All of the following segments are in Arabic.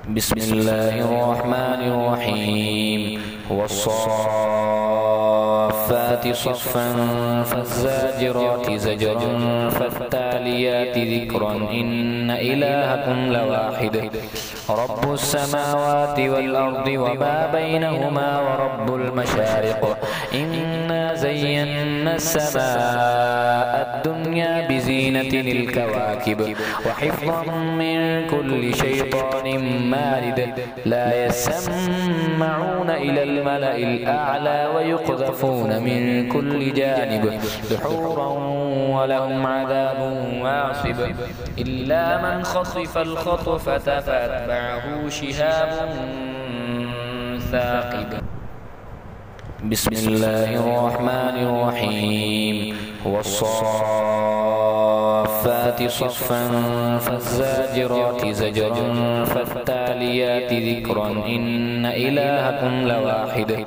بسم الله الرحمن الرحيم والصافات صفا فالزاجرات زجرا فالتاليات ذكرا إن إلهكم لواحد رب السماوات والأرض وما بينهما ورب المشارق إنا زينا السماء الدنيا بزينة الكواكب وحفظا من كل شيطان مارد لا يسمعون إلى الملأ الأعلى ويقذفون من كل جانب دحورا ولهم عذاب واصب إلا من خطف الخطفة فأتبعه شهاب ثاقب. بسم الله الرحمن الرحيم والصافات صفا فالزاجرات زجرا فالتاليات ذكرا إن إلهكم لواحد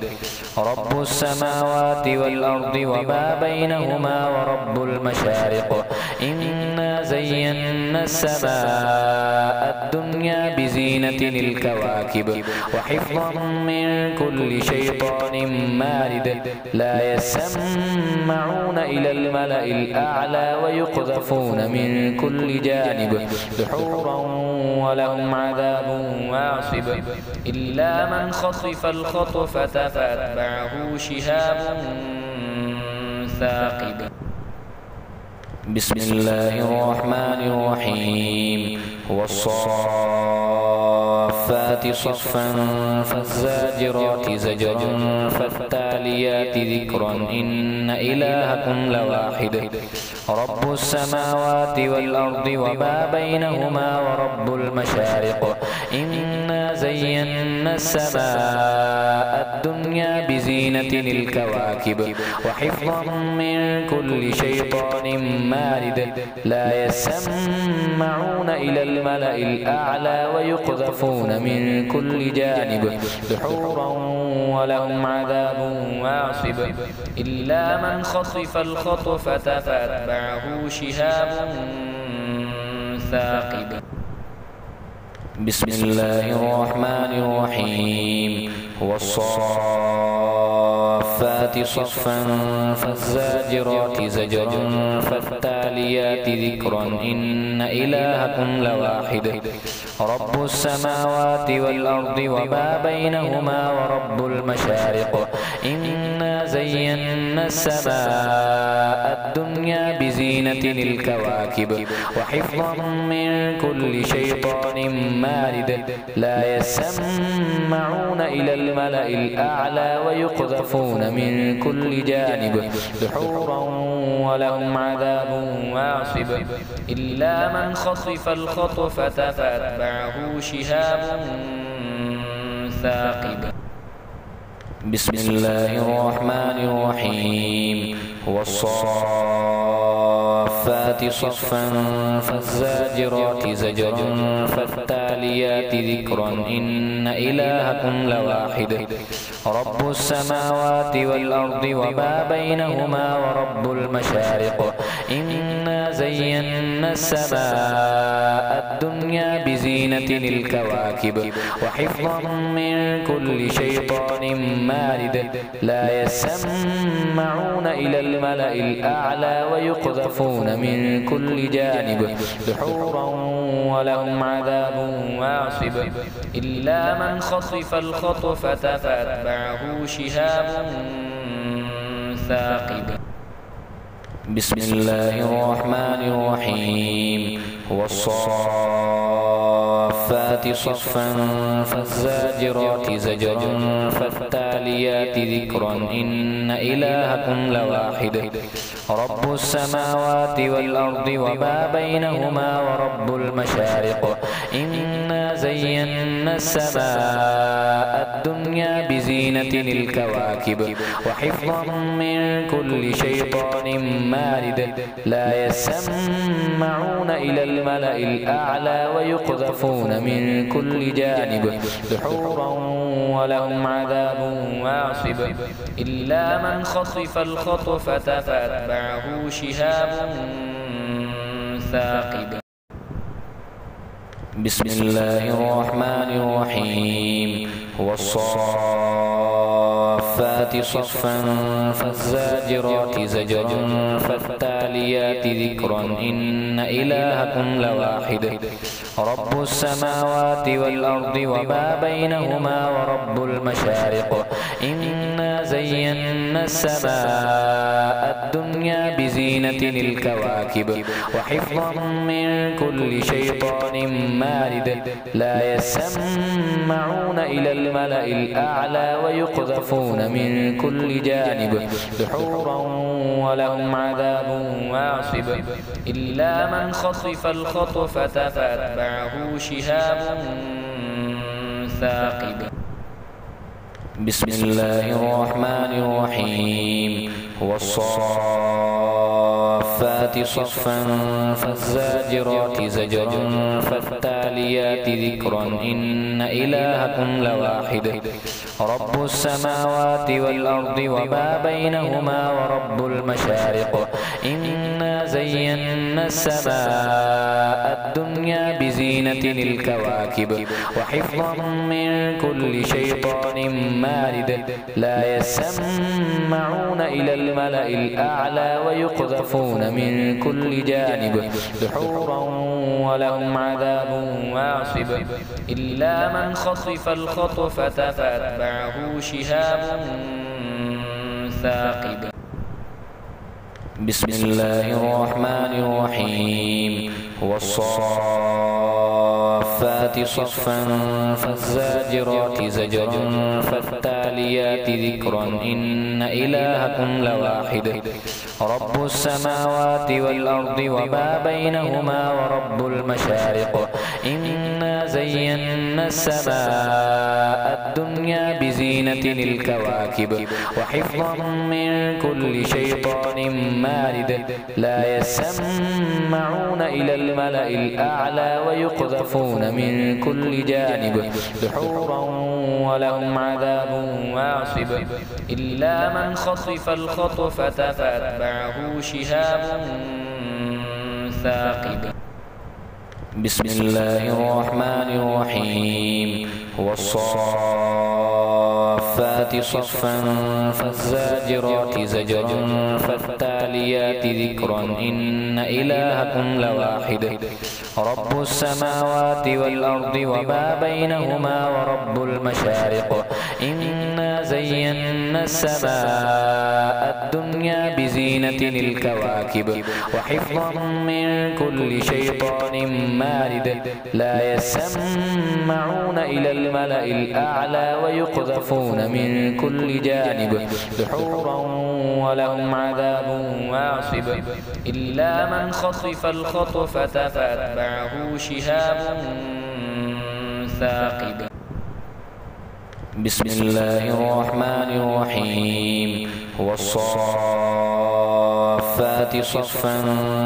رب السماوات والأرض وما بينهما ورب المشارق إنا زينا السماء الدنيا بزينة الكواكب وحفظا من كل شيطان مارد لا يسمعون إلى الملأ الأعلى ويقذفون من كل جانب دحورا ولهم عذاب واصب إلا من خطف الخطفة فأتبعه شهاب ثاقب. بسم الله الرحمن الرحيم والصافات صفا فالزاجرات زجرا فالتاليات ذكرا إن إلهكم لواحد رب السماوات والأرض وما بينهما ورب المشارق إنا زينا السماء الدنيا بزينة الكواكب وحفظا من كل شيطان مارد لا يسمعون إلى الملأ الأعلى ويقذفون من كل جانب دحورا ولهم عذاب واصب إلا من خطف الخطفة فأتبعه شهاب ثاقب. بسم الله الرحمن الرحيم والصافات صفا فالزاجرات زجرا فالتاليات ذكرا إن إلهكم لواحد رب السماوات والأرض وما بينهما ورب المشارق إنا زينا السماء الدنيا بزينة الكواكب وحفظا من كل شيطان مارد لا يسمعون إلى الملأ الأعلى ويقذفون من كل جانب دحورا ولهم عذاب واصب إلا من خطف الخطفة فأتبعه شهاب ثاقب. بسم الله الرحمن الرحيم والصافات صفا فالزاجرات زجرا فالتاليات ذكرا إن إلهكم لواحد رب السماوات والأرض وما بينهما ورب المشارق إنا زينا السماء الدنيا بزينة الكواكب وحفظا من كل شيطان مارد لا يسمعون إلى الملأ الأعلى ويقذفون من كل جانب دحورا ولهم عذاب واصب إلا من خطف الخطفة فأتبعه شهاب ثاقب. بسم الله الرحمن الرحيم والصافات صفا فالزاجرات زجرا فالتاليات ذكرا إن إلهكم لواحد رب السماوات والأرض وما بينهما ورب المشارق إنا زينا السماء الدنيا بزينة الكواكب وحفظا من كل شيطان مارد لا يسمعون إلى الملأ الأعلى ويقذفون من كل جانب دحورا ولهم عذاب واصب إلا من خطف الخطفة فأتبعه شهاب ثاقب. بسم الله الرحمن الرحيم والصافات صفا فالزاجرات زجرا فالتاليات ذكرا إن إلهكم لواحد رب السماوات والأرض وما بينهما ورب المشارق إنا زينا السماء الدنيا بزينة الكواكب وحفظا من كل شيطان مارد لا يسمعون إلى الملأ الأعلى ويقذفون من كل جانب دحورا ولهم عذاب واصب إلا من خطف الخطفة فأتبعه شهاب ثاقب بسم الله الرحمن الرحيم والصافات صفا فالزاجرات زجرا فالتاليات ذكرا إن إلهكم لواحد رب السماوات والأرض وما بينهما ورب المشارق إنا زينا السماء الدنيا بزينة الكواكب وحفظا من كل شيطان مارد لا يسمعون إلى الملأ الأعلى ويقذفون من كل جانب دحورا ولهم عذاب واصب إلا من خطف الخطفة فأتبعه شهاب ثاقب بسم الله الرحمن الرحيم والصافات صفا فالزاجرات زجرا فالتاليات ذكرا إن إلهكم لواحد رب السماوات والأرض وما بينهما ورب المشارق إنا زينا السماء الدنيا بزينة الكواكب وحفظا من كل شيطان مارد لا يسمعون إلى الملأ الأعلى ويقذفون من كل جانب دحورا ولهم عذاب واصب إلا من خطف الخطفة فأتبعه شهاب ثاقب بسم الله الرحمن الرحيم والصافات صفا فالزاجرات زجرا فالتاليات ذكرا إن إلهكم لواحد رب السماوات والأرض وما بينهما ورب المشارق إنا زينا السماء الدنيا بزينة الكواكب وحفظا من كل شيطان مارد لا يسمعون إلى الملأ الأعلى ويقذفون من كل جانب دحورا ولهم عذاب واصب إلا من خطف الخطفة فأتبعه شهاب ثاقب بسم الله الرحمن الرحيم والصافات صفا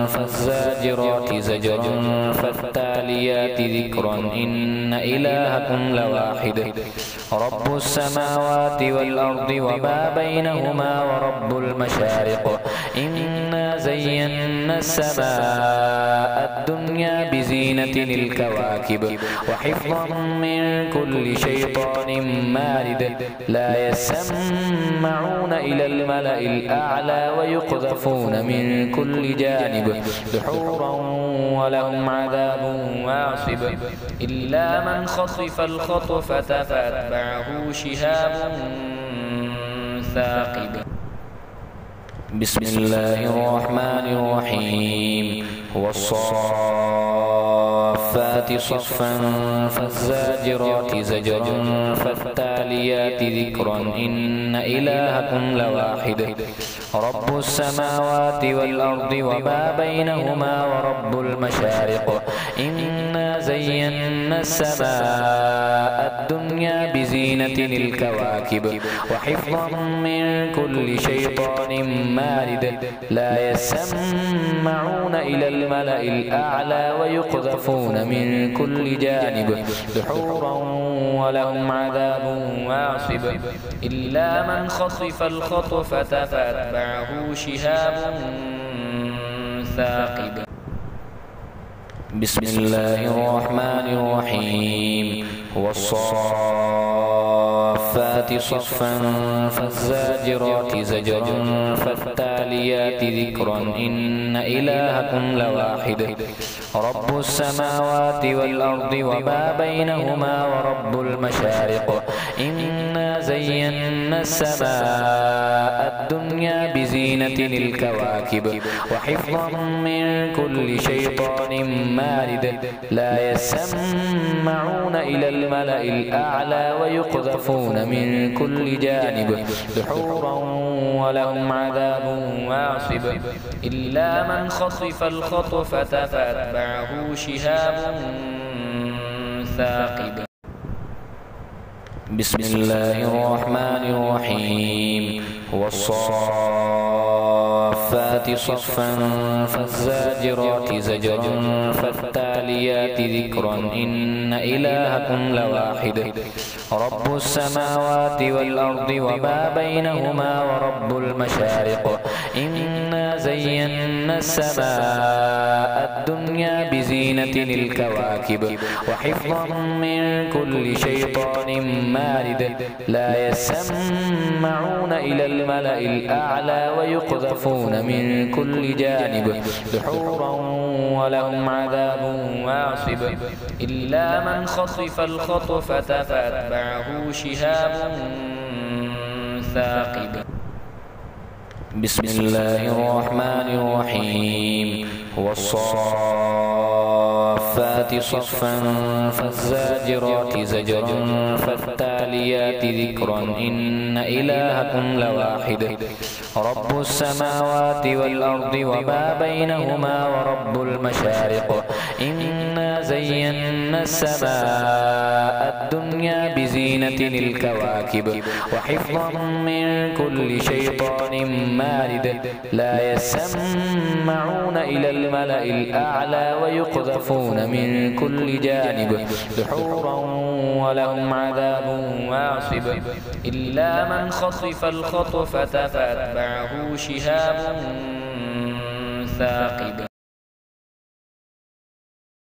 فالزاجرات زجرا فالتاليات ذكرا إن إلهكم لواحد رب السماوات والأرض وما بينهما ورب المشارق إنا زينا السماء الدنيا بزينة الكواكب وحفظا من كل شيطان مارد لا يسمعون إلى الملأ الأعلى ويقذفون من كل جانب دحورا ولهم عذاب واصب إلا من خطف الخطفة فأتبعه شهاب ثاقب بسم الله الرحمن الرحيم والصافات صفا فالزاجرات زجرا فالتاليات ذكرا إن إلهكم لواحد رب السماوات والأرض وما بينهما ورب المشارق إنا زينا السماء الدنيا بزينة الكواكب وحفظا من كل شيطان مارد لا يسمعون إلى الملأ الأعلى ويقذفون من كل جانب دحورا ولهم عذاب واصب إلا من خطف الخطفة فأتبعه شهاب ثاقب بسم الله الرحمن الرحيم والصافات صفا فالزاجرات زجرا فالتاليات ذكرا إن إلهكم لواحد رب السماوات والأرض وما بينهما ورب المشارق إنا زينا السماء الدنيا بزينة الكواكب وحفظا من كل شيطان مارد لا يسمعون إلى الملأ الأعلى ويقذفون من كل جانب دحورا ولهم عذاب واصب إلا من خطف الخطفة فأتبعه شهاب ثاقب. بسم الله الرحمن الرحيم والصافات صفا فالزاجرات زجرا فالتاليات ذكرا إن إلهكم لواحد رب السماوات والأرض وما بينهما ورب المشارق إنا زينا السماء الدنيا بزينة الكواكب وحفظا من كل شيطان مارد لا يسمعون إلى الملأ الأعلى ويقذفون من كل جانب دحورا ولهم عذاب واصب إلا من خطف الخطفة فأتبعه شهاب ثاقب. بسم الله الرحمن الرحيم والصافات صفا فالزاجرات زجرا فالتاليات ذكرا إن إلهكم لواحد رب السماوات والأرض وما بينهما ورب المشارق إنا زينا السماء الدنيا بزينة الكواكب وحفظا من كل شيطان مارد لا يسمعون إلى الملأ الأعلى ويقذفون من كل جانب دحورا ولهم عذاب واصب إلا من خطف الخطفة فأتبعه شهاب ثاقب.